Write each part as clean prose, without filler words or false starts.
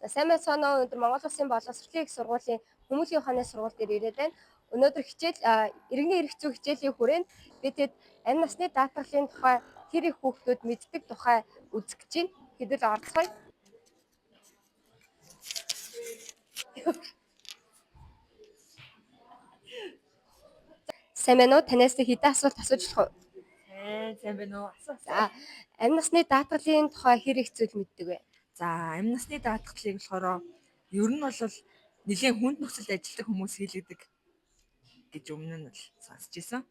Сайн байцгаана уу. Өнөөдөр Монгол Улсын боловсролын их сургуулийн хүмүүлийн ухааны сургууль дээр ирээд байна. Өнөөдөр иргэний эрх зүй хичээлийн хүрээнд бид амь насны даатгалын тухай тэр их хүүхдүүд мэддэг тухай үзэж байна. Хэдүүл орцгоё. Сайн байна уу? Танаас хэдэн асуулт асууж болох вэ? Сайн байна уу? Асуу. За, амь насны даатгалын тухай хэр их зүйл мэддэг вэ? За, амь насны даатгалыг болохоор ер нь бол нэлийн хүнд нөхцөлд ажилладаг хүмүүс хийлэгдэг гэж өмнө нь бол сонсч байсан.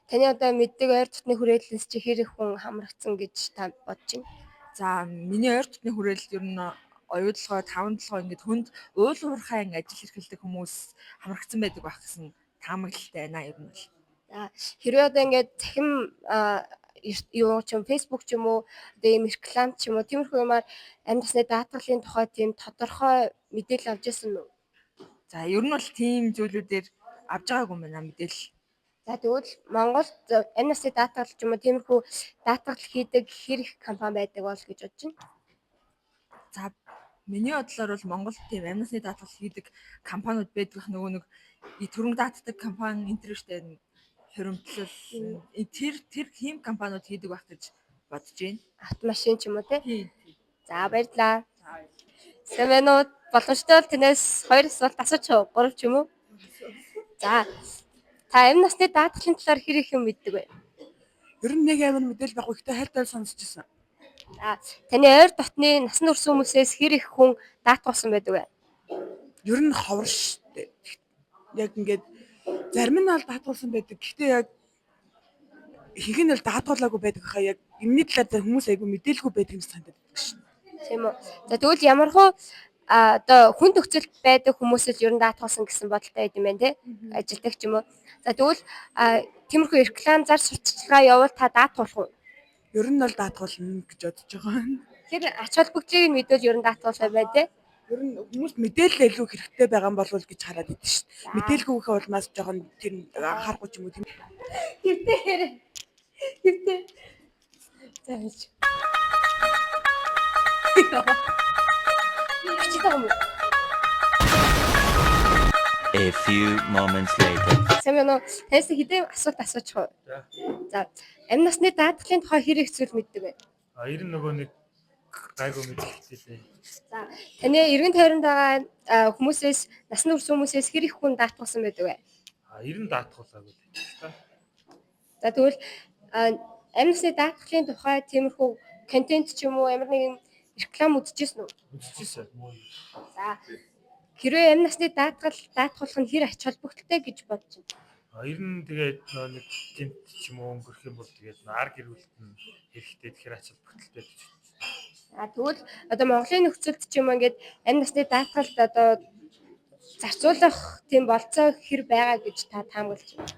Таны одоо мэддэг ойр дотны хүрээлэлс чи хэр их хүн хамрагдсан гэж та бодож байна? За, миний ойр дотны хүрээлэл ер нь оюутлогоо 5-7 ингээд хүнд уул уурхай ажил эрхэлдэг хүмүүс хамрагдсан байдаг байх гэсэн таамаглалтай байна ер нь бол. За, хэрвээ одоо ингээд захим юу ч юм Facebook ч юм уу одоо ийм реклам ч юм уу тиймэрхүү юмар амь насны даатгалын тухай тийм тодорхой мэдээлэл авч ирсэн үү? За, ер нь бол тийм зүйлүүдээр авч байгаагүй байна мэдээлэл. За, тэгвэл Монголд амь насны даатгал ч юм уу тиймэрхүү даатгал хийдэг хэр их компани байдаг бол гэж бодож байна? За, миний бодлоор бол Монголд тийм амь насны даатгал хийдэг компаниуд байдаг нөгөө нэг түрэн даатдаг компани интернеттэй хуримтлал тэр хийм компаниуд хийдэг байх гэж бодож байна. Автомашин ч юм уу тий. Тийм. За, баярлалаа. Сайн байна уу? Боломжтой бол танаас 2 асуулт асууч уу? 3 ч юм уу? За, та амь насны даатгалын талаар хэр их юм мэддэг вэ? Ер нь нэг амар мэдээлэл байхгүй ихтэй хайртай сонсч ирсэн. За, таны ойр дотны насан турш хүмүүсээс хэр их хүн даатгуулсан байдаг вэ? Ер нь ховор штэ. Яг ингээд зарим нь бол даатгуулсан байдаг. Гэхдээ яг ихэнх нь бол даатгуулаагүй байдаг хаа яг энэний талаар хүмүүс айгүй мэдээлгүй байдаг юм санагдаад байдаг шин. Тийм үү. За тэгвэл ямархуу одоо хүн төгсөлд байдаг хүмүүсээс ер нь даатгуулсан гэсэн бодолтой байд юм байна те. Ажилдаг ч юм уу. За тэгвэл тиймэрхүү реклам зар сурталчилгаа явуул та даатгуулах уу? Ер нь бол даатгуулна гэж бодож байгаа. Тэр ач холбогдлыг нь мэдвэл ер нь даатгуулах бай те. Ер нь хүмүүс мэдээлэл илүү хэрэгтэй байгаа юм болов гэж хараад идэв шин. Мэдээлгүйхээ улмаас жоохон тэр анхаарахгүй ч юм уу тийм. Хэвтэй. За хийж. A few moments later. Сайн байна уу? Танаас хэдэн асуулт асуучих уу? За, амь насны даатгалын тухай хэр их зүйл мэддэг вэ? Ер нь нөгөө нэг гайгүй мэдээлэлтэй лээ. За, таны эргэн тойронд байгаа хүмүүсээс насан турш хүмүүсээс хэр их хүн даатгуулсан байдаг вэ? Ер нь даатгуулаагүй та. За, тэгвэл амь насны даатгалын тухай тиймэрхүү контент ч юм уу ямар нэгэн реклам үзчихсэн үү? Үзчихсэн. За, хэрвээ амь насны даатгуулах нь хэр ач холбогдолтой гэж бодож байна? Ер нь тэгээд нэг тент ч юм уу өнгөрөх юм бол тэгээд ар гэрүүлт нь хэрэгтэй тэгэхээр ач холбогдолтой гэж байна. Тэгвэл одоо Монголын нөхцөлд ч юм ингээд амь насны даатгалд одоо зарцуулах тийм болцоо хэр байгаа гэж та таамаглаж байна?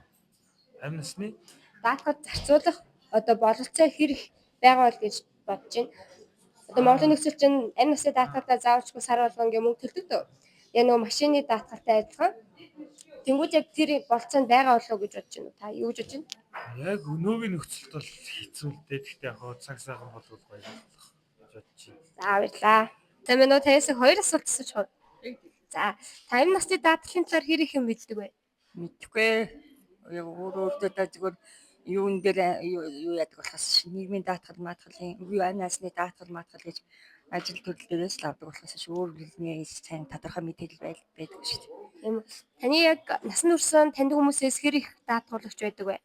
Амь насны даатгалд зарцуулах одоо бололцоо хэр их байгаа бол гэж бодож байна. Одоо Монголын нөхцөл чинь амь насны даатгалдаа заавалчгүй сар болгон ингээ мөнгө төлдөг дөө. Яг нөгөө машины даатгалтай адилхан. Тэнгүүд яг тэр болцоонд байгаа болов уу гэж бодож байна. Та юу гэж бодож байна? Яг өнөөгийн нөхцөлд бол хэцүү л дээ. Гэхдээ яг цаг сайхан болвол гоё гэж бодож байна. За баярлаа. За минь танаас 2 асуулт асууж байна. За, та амь насны даатгалын талаар хэр их юм мэддэг вэ? Мэдгүй. Яг өөрөөдөө зүгээр юун дээр юу яадаг болохоос нийгмийн даатгал маатгалын амь насны даатгал маатгал гэж ажил төрөл дээрээс л авдаг болохоос өөр хэлний сайн тодорхой мэдээлэл байдаг шүү дээ. Тийм. Таны яг насан туршсан таньд хүмүүсээс хэр их даатгуулагч байдаг вэ?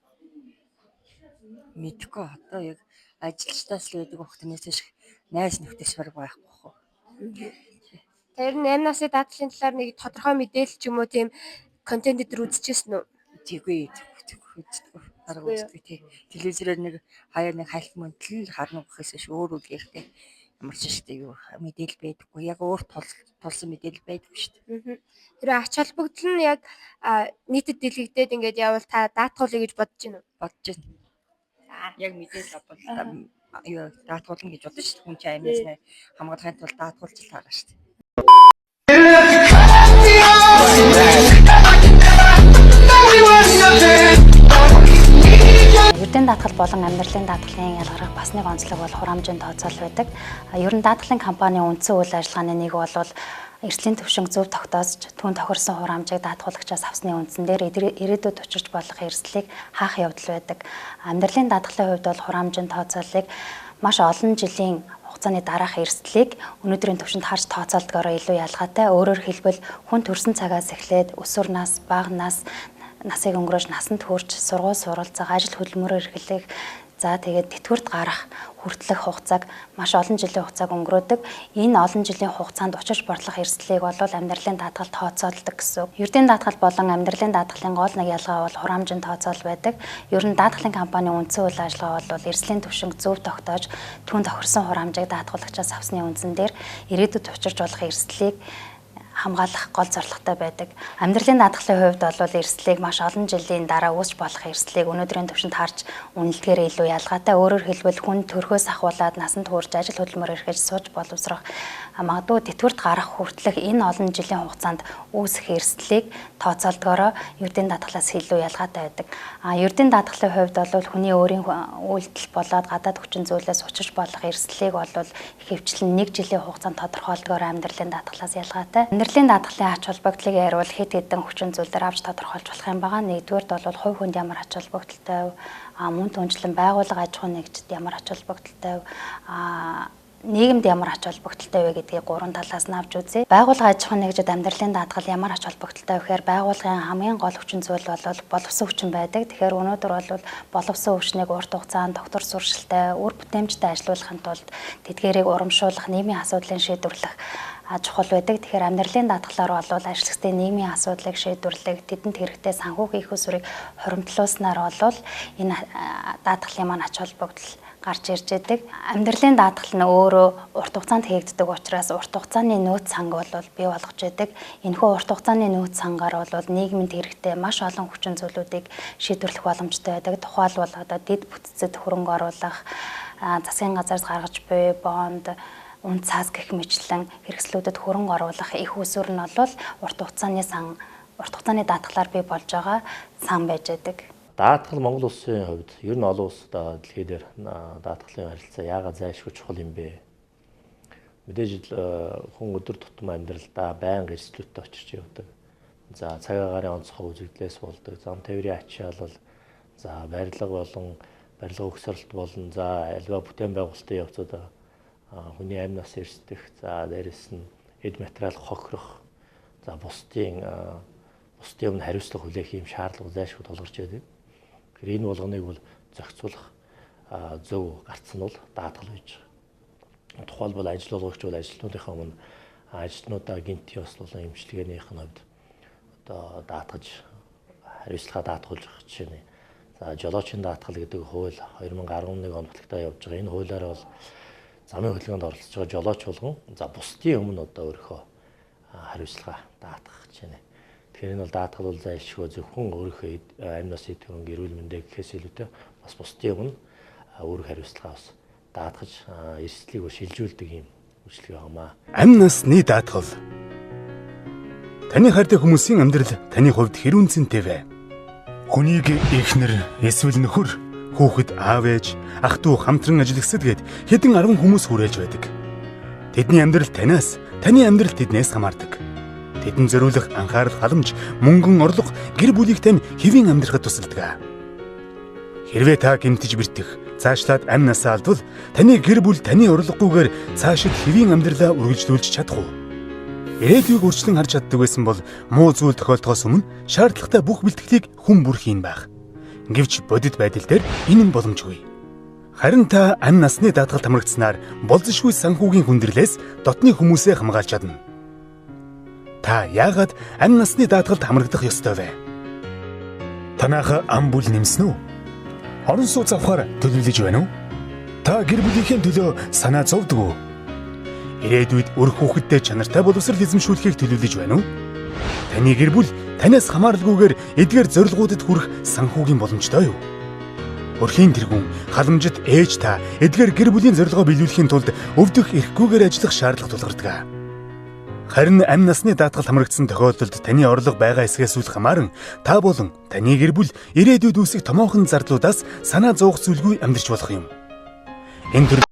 Мэдгүй одоо яг ажилчдаас л байдаг байх тэнээс найз нөхдөс бараг байхгүй хөө. Тэр амь насны даатгалын талаар нэг тодорхой мэдээлэл ч юм уу тийм контент дээр үзчихсэн үү? Тийгүй үздэг. Арга үздэг тий. Телевизээр нэг хаяа нэг хальт мөнтлөл харна гэхээс өөр үл ярьтай. Ямар ч штэ юу мэдээлэл байдаггүй. Яг өөр тулсан мэдээлэл байдаггүй штэ. Тэр ач холбогдол нь яг нийтэд дэлгэгдээд ингээд явал та даатгуулъя гэж бодож байна уу? Бодож байна. Яг мэдээлэл бол юу даатгуулна гэж бодож штэ. Хүн чинь амнаас хамгаалахын тулд даатгуулж л байгаа штэ. Ердийн даатгал болон амьдралын даатгалын ялгарах бас нэг онцлог бол хураамжийн тооцоол байдаг. Ер нь даатгалын компанийн үндсэн үйл ажиллагааны нэг бол эрсдлийн төвшинг зөв тогтоож түүн тохирсон хураамжийг даатгуулагчаас авсны үндсэн дээр ирээдүйд учирч болох эрсдлийг хаах явдал байдаг. Амьдралын даатгалын хувьд бол хураамжийн тооцоолыг маш олон жилийн хугацааны дараах эрсдлийг өнөөдрийн түвшинд харж тооцоолдгоороо илүү ялгаатай. Өөрөөр хэлбэл хүн төрсэн цагаас эхлээд өсвөр нас, бага нас, насыг өнгөрөөж насанд хүрч сургууль суралцах, ажил хөдөлмөрөөр эрхлэх, за тэгээд тэтгэврт гарах хүртэлх хугацааг маш олон жилийн хугацааг өнгөрөөдөг. Энэ олон жилийн хугацаанд учирч борлох эрсдлийг бол амьдралын даатгал тооцоолдог гэсэн. Ердийн даатгал болон амьдралын даатгалын гол нэг ялгаа бол хураамжийн тооцоол байдаг. Ер нь даатгалын компанийн үндсэн үйл ажиллагаа бол эрсдлийн түвшинг зөв тогтоож түүн тохирсон хураамжийг даатгуулагчаас авсны үндсэн дээр ирээдүйд учирч болох эрсдлийг хамгаалах гол зорилготой байдаг. Амьдралын даатгалын хувьд бол эрсдлийг маш олон жилийн дараа үүсч болох эрсдлийг өнөөдрийн түвшинд харж үнэлдэхээр илүү ялгаатай. Өөрөөр хэлбэл хүн төрхөөс ахуулаад насанд хүрч ажил хөдөлмөр эрхэж сууж боловсрох магадгүй тэтгэврт гарах хүртэлх энэ олон жилийн хугацаанд үүсэх эрсдлийг тооцоолдгоороо ердийн даатгалаас илүү ялгаатай байдаг. Ердийн даатгалын хувьд бол хүний өөрийн үйлдэл болоод гадаад хүчин зүйлээс учирч болох эрсдлийг бол ихэвчлэн 1 жилийн хугацаанд тодорхойлдгоороо амьдралын даатгалаас ялгаатай. Амьдралын даатгалын ач холбогдлыг яриул хэд хэдэн хүчин зүйлээр авч тодорхойлж болох юм байгаа. Нэгдүгээрт бол хувь хүнд ямар ач холбогдолтой, мөн түншлэн байгууллага аж ахуйн нэгжид ямар ач холбогдолтой, нийгэмд ямар ач холбогдолтой вэ гэдгийг 3 талаас нь авч үзье. Байгууллага аж ахуйн нэгжид амьдралын даатгал ямар ач холбогдолтой вэ гэхээр байгууллагын хамгийн гол хүчин зүйл бол боловсон хүчин байдаг. Тэгэхээр өнөөдөр бол боловсон хүчнийг урт хугацаанд доктор суршилтай, үр бүтээмжтэй ажилуулахын тулд тэдгээрийг урамшуулах, нийгмийн асуудлыг шийдвэрлэх чухал байдаг. Тэгэхээр амьдралын даатгалаар бол ажилчдын нийгмийн асуудлыг шийдвэрлэх, тэдэнд хэрэгтэй санхүүгийн их усрыг хуримтлуулснаар бол энэ даатгалын маань ач холбогдол гарч ирж байдаг. Амьдралын даатгал нь өөрөө урт хугацаанд хийгддэг учраас урт хугацааны нөөц санг бол бий болгож байдаг. Энэхүү урт хугацааны нөөц сангаар бол нийгэмд хэрэгтэй маш олон хүчин зүйлүүдийг шийдвэрлэх боломжтой байдаг. Тухайлбал одоо дэд бүтцэд хөрөнгө оруулах, засгийн газраас гаргаж буй бонд, үн цаас гэх мэтлэн хэрэгслүүдэд хөрөнгө оруулах их усүр нь бол урт хугацааны даатгалаар бий болж байгаа сан байж байдаг. Даатгал Монгол улсын хувьд ер нь олон улсад дэлхий дээр даатгалын харилцаа яагаад зайлшгүй чухал юм бэ? Мэдээж хүн өдөр тутам амьдралдаа байнга эрсдлүүдтэй очирч явдаг. За цаг агарын онцгой үзэгдлээс болдог. Зам тээврийн ачаалал, за барилга болон барилга өгсөрлөлт болон за альва бүтээн байгуулалтын явцад хүний амь нас эрсдэх, за дээрэс нь эд материал хохирох, за бусдын өмнө хариуцлага хүлээх юм шаардлага зайлшгүй тулгарч байдаг. Тэгэхээр энэ болгоныг бол зохицуулах зөв гарц нь бол даатгал байж байгаа. Тухайлбал ажил олгогч бол ажилтнуудынхаа өмнө ажилтнуудаа гинт ёслолон эмчилгээнийх нь хувьд одоо даатгаж хариуцлагаа даатгуулж байгаа жишээ нь. За жолоочийн даатгал гэдэг хууль 2011 онд батлагдаа явж байгаа. Энэ хуулиар бол замын хөдөлгөөнд оролцож байгаа жолооч болгон за бусдын өмнө одоо өөрийнхөө хариуцлага даатгах жишээ. Тэгэхээр энэ бол даатгал бол зайлшгүй зөвхөн өөрийнхөө амь нас идэвхтэй гэрүүл мэндэ гэхээс илүүтэй бас бусдын өмнө өөрийнхөө хариуцлагаа бас даатгаж эрсдлийг шилжүүлдэг юм үйлчлэг байгаамаа. Амь насны даатгал. Таны хайртай хүмүүсийн амьдрал таны хувьд хэр үнцэнтэй вэ? Хүнийг эхнэр, эсвэл нөхөр, хүүхэд, аав ээж, ах トゥ хамтран ажиллагсад гээд хэдэн 10 хүмүүс хүрээлж байдаг. Тэдний амьдрал танаас, таны амьдрал тэднээс хамаардаг. Тэдэнд зориулах анхаарал халамж, мөнгөн орлого гэр бүлийг тань хэвийн амьдрахад тусалдаг. Хэрвээ та гэмтэж бэртэх, цаашлаад амь насаа алдвал таны гэр бүл таны орлогогүйгээр цаашид хэвийн амьдралаа үргэлжлүүлж чадах уу? Ирээдүйг үрчлэн харж чаддаг байсан бол муу зүйл тохиолдохоос өмнө шаардлагатай бүх бэлтгэлийг хүн бүр хийн байх. Гэвч бодит байдал дээр энэ нь боломжгүй. Харин та амь насны даатгалд хамрагдсанаар болзошгүй санхүүгийн хүндрэлээс дотны хүмүүсээ хамгаалж чадна. Та яагаад амь насны даатгалд хамрагдах ёстой вэ? Танайх ам бүл нэмсэн үү? Орон сууц авахар төлөвлөж байна уу? Та гэр бүлийнхээ төлөө санаа зовдөг үү? Ирээдүйд өр хүүхэдтэй чанартай боловсрол эзэмшүүлэхийг төлөвлөж байна уу? Таны гэр бүл танаас хамааралгүйгээр эдгээр зорилгуудад хүрэх санхүүгийн боломжтой юу? Өрхийн тэргүүн халамжит ээж та эдгээр гэр бүлийн зорилгоо биелүүлэхийн тулд өвдөх эрхгүйгээр ажиллах шаардлага тулгардаг. Харин амь насны даатгал хамрагдсан тохиолдолд таны орлого байгаа эсгээс үл хамааран та болон таны гэр бүл ирээдүйд үүсэх томоохон зардлуудаас санаа зовох зүйлгүй амьдарч болох юм. Энэ төр